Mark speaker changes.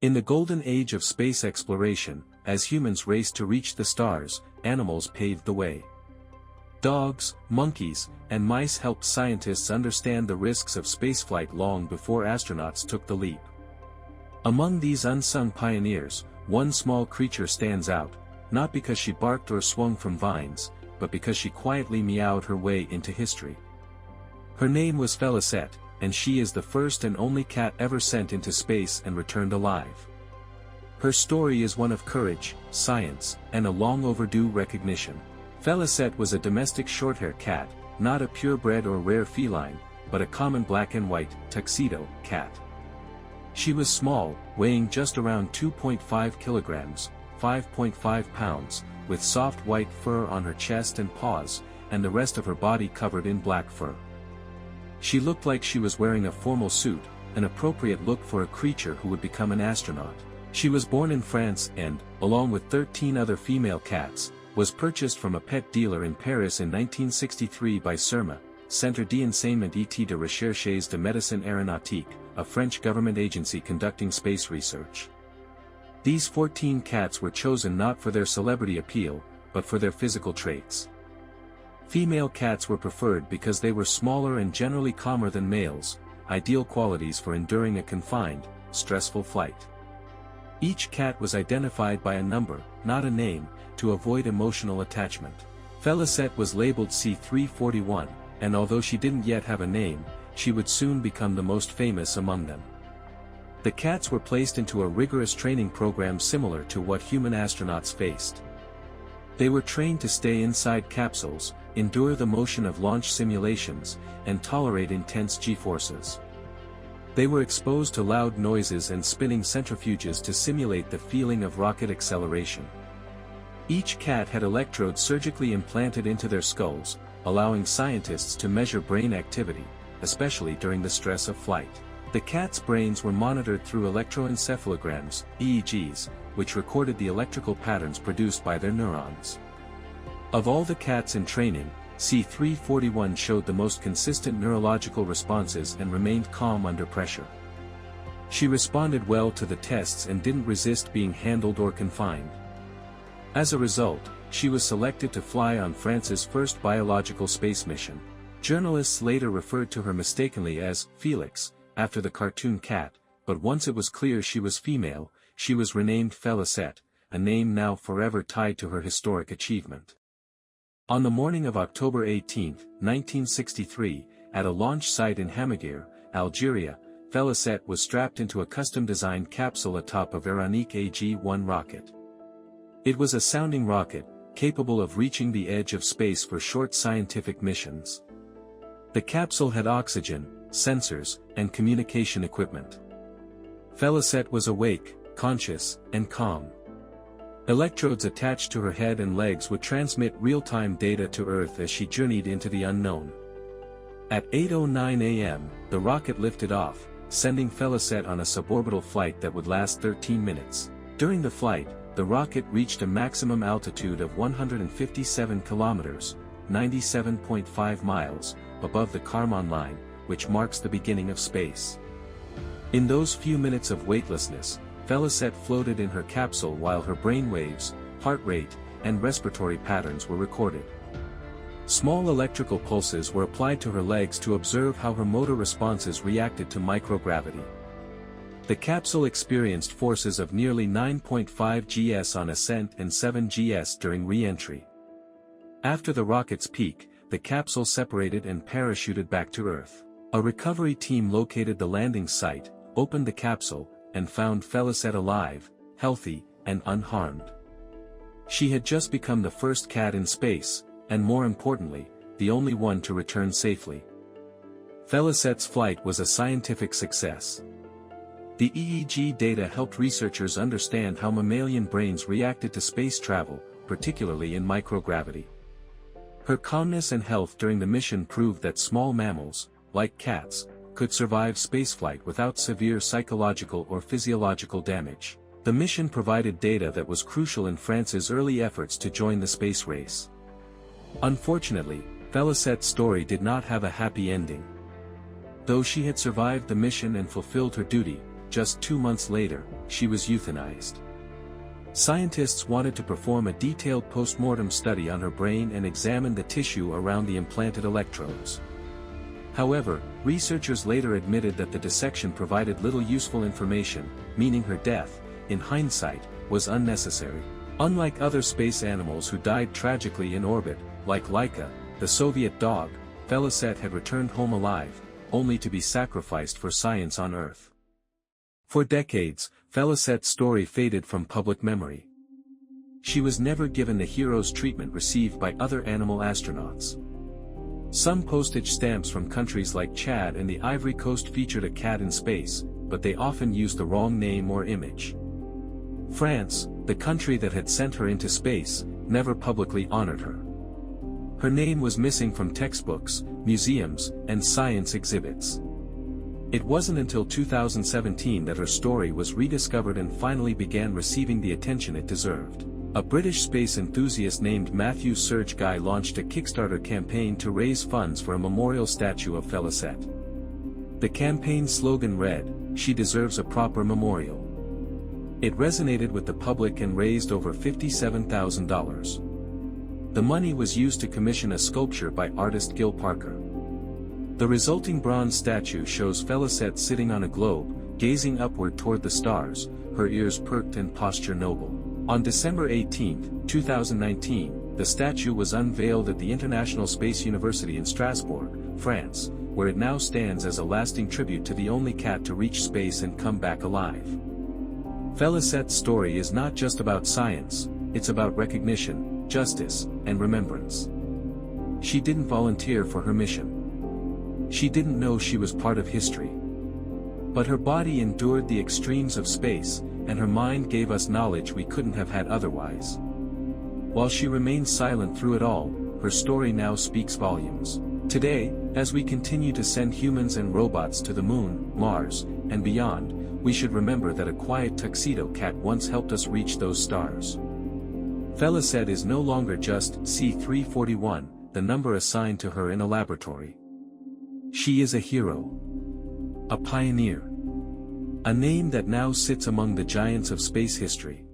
Speaker 1: In the golden age of space exploration, as humans raced to reach the stars, animals paved the way. Dogs, monkeys, and mice helped scientists understand the risks of spaceflight long before astronauts took the leap. Among these unsung pioneers, one small creature stands out, not because she barked or swung from vines, but because she quietly meowed her way into history. Her name was Félicette, and she is the first and only cat ever sent into space and returned alive. Her story is one of courage, science, and a long-overdue recognition. Félicette was a domestic shorthair cat, not a purebred or rare feline, but a common black and white, Tuxedo, cat. She was small, weighing just around 2.5 kilograms, 5.5 pounds, with soft white fur on her chest and paws, and the rest of her body covered in black fur. She looked like she was wearing a formal suit, an appropriate look for a creature who would become an astronaut. She was born in France and, along with 13 other female cats, was purchased from a pet dealer in Paris in 1963 by CERMA, Centre d'Enseignement et de Recherches de Médecine Aéronautique, a French government agency conducting space research. These 14 cats were chosen not for their celebrity appeal, but for their physical traits. Female cats were preferred because they were smaller and generally calmer than males, ideal qualities for enduring a confined, stressful flight. Each cat was identified by a number, not a name, to avoid emotional attachment. Félicette was labeled C341, and although she didn't yet have a name, she would soon become the most famous among them. The cats were placed into a rigorous training program similar to what human astronauts faced. They were trained to stay inside capsules, endure the motion of launch simulations, and tolerate intense G-forces. They were exposed to loud noises and spinning centrifuges to simulate the feeling of rocket acceleration. Each cat had electrodes surgically implanted into their skulls, allowing scientists to measure brain activity, especially during the stress of flight. The cats' brains were monitored through electroencephalograms, EEGs, which recorded the electrical patterns produced by their neurons. Of all the cats in training, C341 showed the most consistent neurological responses and remained calm under pressure. She responded well to the tests and didn't resist being handled or confined. As a result, she was selected to fly on France's first biological space mission. Journalists later referred to her mistakenly as Felix, after the cartoon cat, but once it was clear she was female, she was renamed Félicette, a name now forever tied to her historic achievement. On the morning of October 18, 1963, at a launch site in Hammaguir, Algeria, Félicette was strapped into a custom-designed capsule atop a Véronique AG-1 rocket. It was a sounding rocket, capable of reaching the edge of space for short scientific missions. The capsule had oxygen, sensors, and communication equipment. Félicette was awake, conscious, and calm. Electrodes attached to her head and legs would transmit real-time data to Earth as she journeyed into the unknown. At 8:09 a.m., the rocket lifted off, sending Félicette on a suborbital flight that would last 13 minutes. During the flight, the rocket reached a maximum altitude of 157 kilometers, 97.5 miles, above the Kármán line, which marks the beginning of space. In those few minutes of weightlessness, Félicette floated in her capsule while her brainwaves, heart rate, and respiratory patterns were recorded. Small electrical pulses were applied to her legs to observe how her motor responses reacted to microgravity. The capsule experienced forces of nearly 9.5 gs on ascent and 7 gs during re-entry. After the rocket's peak, the capsule separated and parachuted back to Earth. A recovery team located the landing site, opened the capsule, and found Félicette alive, healthy, and unharmed. She had just become the first cat in space, and more importantly, the only one to return safely. Félicette's flight was a scientific success. The EEG data helped researchers understand how mammalian brains reacted to space travel, particularly in microgravity. Her calmness and health during the mission proved that small mammals, like cats, could survive spaceflight without severe psychological or physiological damage. The mission provided data that was crucial in France's early efforts to join the space race. Unfortunately, Félicette's story did not have a happy ending. Though she had survived the mission and fulfilled her duty, just 2 months later, she was euthanized. Scientists wanted to perform a detailed post-mortem study on her brain and examine the tissue around the implanted electrodes. However, researchers later admitted that the dissection provided little useful information, meaning her death, in hindsight, was unnecessary. Unlike other space animals who died tragically in orbit, like Laika, the Soviet dog, Félicette had returned home alive, only to be sacrificed for science on Earth. For decades, Félicette's story faded from public memory. She was never given the hero's treatment received by other animal astronauts. Some postage stamps from countries like Chad and the Ivory Coast featured a cat in space, but they often used the wrong name or image. France, the country that had sent her into space, never publicly honored her. Her name was missing from textbooks, museums, and science exhibits. It wasn't until 2017 that her story was rediscovered and finally began receiving the attention it deserved. A British space enthusiast named Matthew Serge Guy launched a Kickstarter campaign to raise funds for a memorial statue of Félicette. The campaign slogan read, "She deserves a proper memorial." It resonated with the public and raised over $57,000. The money was used to commission a sculpture by artist Gil Parker. The resulting bronze statue shows Félicette sitting on a globe, gazing upward toward the stars, her ears perked and posture noble. On December 18, 2019, the statue was unveiled at the International Space University in Strasbourg, France, where it now stands as a lasting tribute to the only cat to reach space and come back alive. Félicette's story is not just about science, it's about recognition, justice, and remembrance. She didn't volunteer for her mission. She didn't know she was part of history. But her body endured the extremes of space, and her mind gave us knowledge we couldn't have had otherwise. While she remained silent through it all, her story now speaks volumes. Today, as we continue to send humans and robots to the Moon, Mars, and beyond, we should remember that a quiet tuxedo cat once helped us reach those stars. Félicette is no longer just C341, the number assigned to her in a laboratory. She is a hero. A pioneer. A name that now sits among the giants of space history.